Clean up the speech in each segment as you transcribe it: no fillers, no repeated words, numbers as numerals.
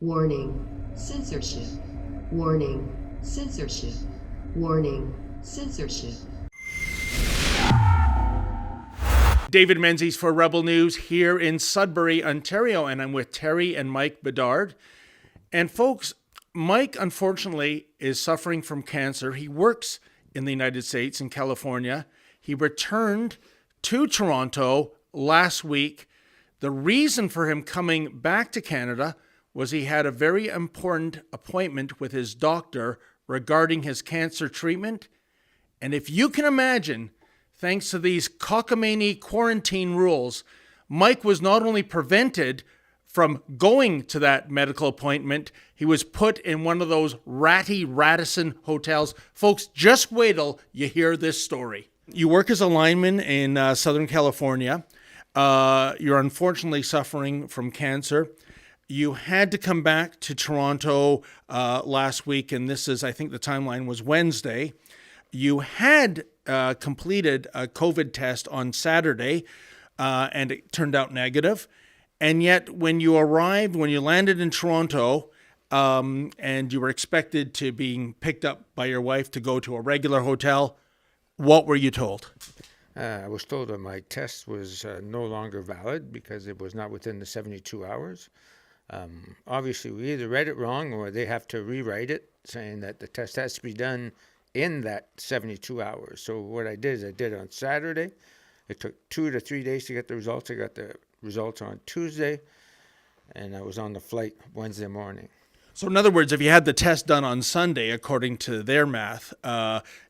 Warning, censorship. Warning, censorship. Warning, censorship. David Menzies for Rebel News here in Sudbury, Ontario, and I'm with Terry and Mike Bedard. And folks, Mike, unfortunately, is suffering from cancer. He works in the United States, in California. He returned to Toronto last week. The reason for him coming back to Canada was he had a very important appointment with his doctor regarding his cancer treatment. And if you can imagine, thanks to these cockamamie quarantine rules, Mike was not only prevented from going to that medical appointment, he was put in one of those ratty Radisson hotels. Folks, just wait till you hear this story. You work as a lineman in Southern California. You're unfortunately suffering from cancer. You had to come back to Toronto last week, and this is, I think the timeline was Wednesday. You had completed a COVID test on Saturday, and it turned out negative. And yet, when you landed in Toronto, and you were expected to being picked up by your wife to go to a regular hotel, what were you told? I was told that my test was no longer valid because it was not within the 72 hours. Obviously, we either read it wrong or they have to rewrite it, saying that the test has to be done in that 72 hours. So what I did is I did it on Saturday. It took 2 to 3 days to get the results. I got the results on Tuesday, and I was on the flight Wednesday morning. So in other words, if you had the test done on Sunday, according to their math,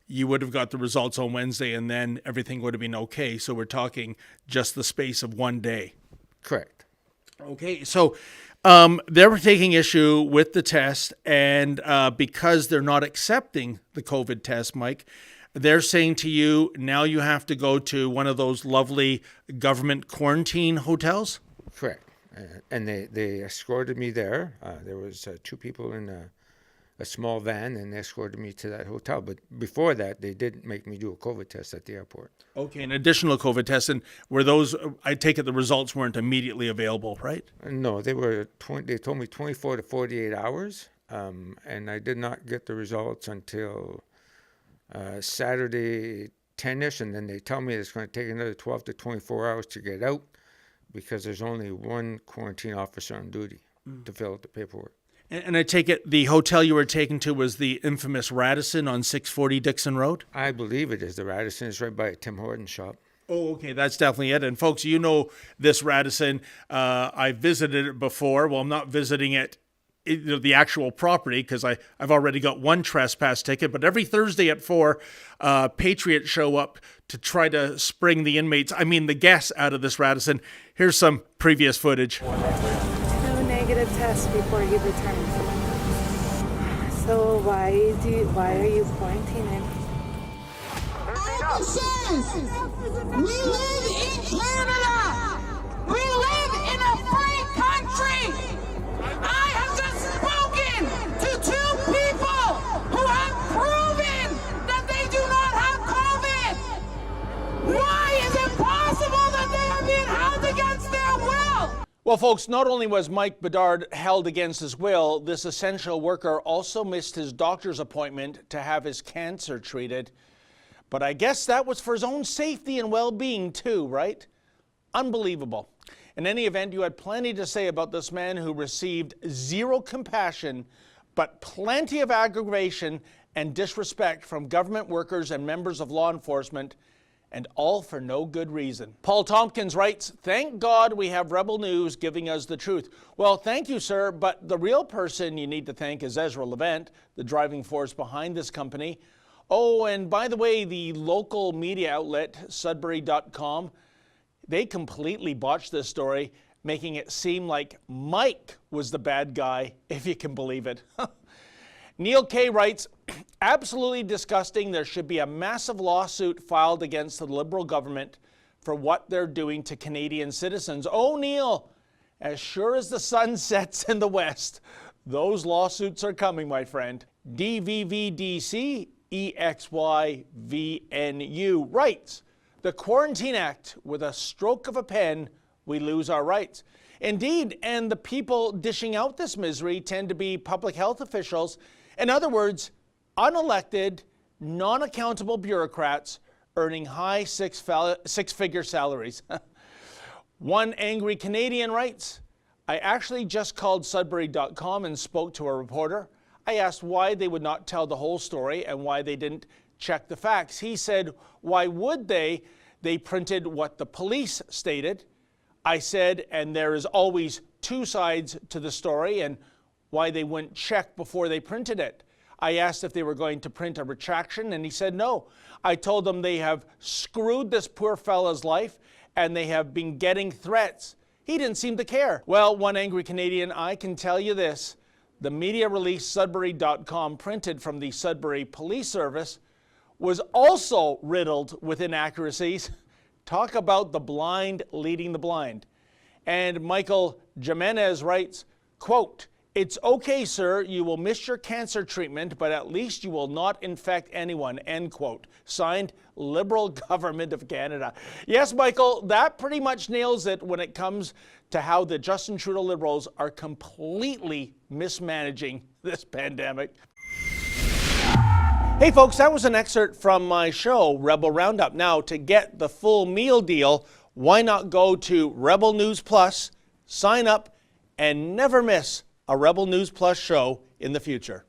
you would have got the results on Wednesday, and then everything would have been okay. So we're talking just the space of 1 day. Correct. Okay, so they were taking issue with the test, and because they're not accepting the COVID test, Mike, they're saying to you, now you have to go to one of those lovely government quarantine hotels? Correct. And they escorted me there. There was 2 people in a small van, and they escorted me to that hotel. But before that, they did make me do a COVID test at the airport. Okay, an additional COVID test. And were those, I take it the results weren't immediately available, right? No, they told me 24 to 48 hours, and I did not get the results until Saturday 10-ish, and then they tell me it's going to take another 12 to 24 hours to get out because there's only one quarantine officer on duty to fill out the paperwork. And I take it the hotel you were taken to was the infamous Radisson on 640 Dixon Road? I believe it is the Radisson. It's right by a Tim Hortons shop. Oh, okay, that's definitely it. And folks, you know this Radisson. I visited it before. Well, I'm not visiting it, the actual property, because I've already got one trespass ticket. But every Thursday at 4, Patriots show up to try to spring the guests out of this Radisson. Here's some previous footage. No negative test before you return. So why are you quarantining? Officers, we live in Canada. We live in a free country. I have just spoken to 2 people who have proven that they do not have COVID. Why is it possible that they are being held against their will? Well, folks, not only was Mike Bedard held against his will, this essential worker also missed his doctor's appointment to have his cancer treated. But I guess that was for his own safety and well-being too, right? Unbelievable. In any event, you had plenty to say about this man who received zero compassion, but plenty of aggravation and disrespect from government workers and members of law enforcement, and all for no good reason. Paul Tompkins writes, "Thank God we have Rebel News giving us the truth." Well, thank you, sir, but the real person you need to thank is Ezra Levent, the driving force behind this company. Oh, and by the way, the local media outlet, Sudbury.com, they completely botched this story, making it seem like Mike was the bad guy, if you can believe it. Neil K. writes, "Absolutely disgusting. There should be a massive lawsuit filed against the Liberal government for what they're doing to Canadian citizens." Oh, Neil, as sure as the sun sets in the west, those lawsuits are coming, my friend. DVVDC EXYVNU writes, "The Quarantine Act, with a stroke of a pen, we lose our rights." Indeed, and the people dishing out this misery tend to be public health officials. In other words, unelected, non-accountable bureaucrats earning high six-figure salaries. One angry Canadian writes, I actually just called Sudbury.com and spoke to a reporter. I asked why they would not tell the whole story and why they didn't check the facts. He said, why would they? They printed what the police stated. I said, and there is always two sides to the story, and why they wouldn't check before they printed it. I asked if they were going to print a retraction, and he said no. I told them they have screwed this poor fella's life, and they have been getting threats. He didn't seem to care. Well, one angry Canadian, I can tell you this. The media release Sudbury.com printed from the Sudbury Police Service was also riddled with inaccuracies. Talk about the blind leading the blind. And Michael Jimenez writes, quote, it's okay, sir, you will miss your cancer treatment, but at least you will not infect anyone, end quote. Signed, Liberal Government of Canada. Yes, Michael, that pretty much nails it when it comes to how the Justin Trudeau Liberals are completely mismanaging this pandemic. Hey folks, that was an excerpt from my show, Rebel Roundup. Now, to get the full meal deal, why not go to Rebel News Plus, sign up, and never miss a Rebel News Plus show in the future.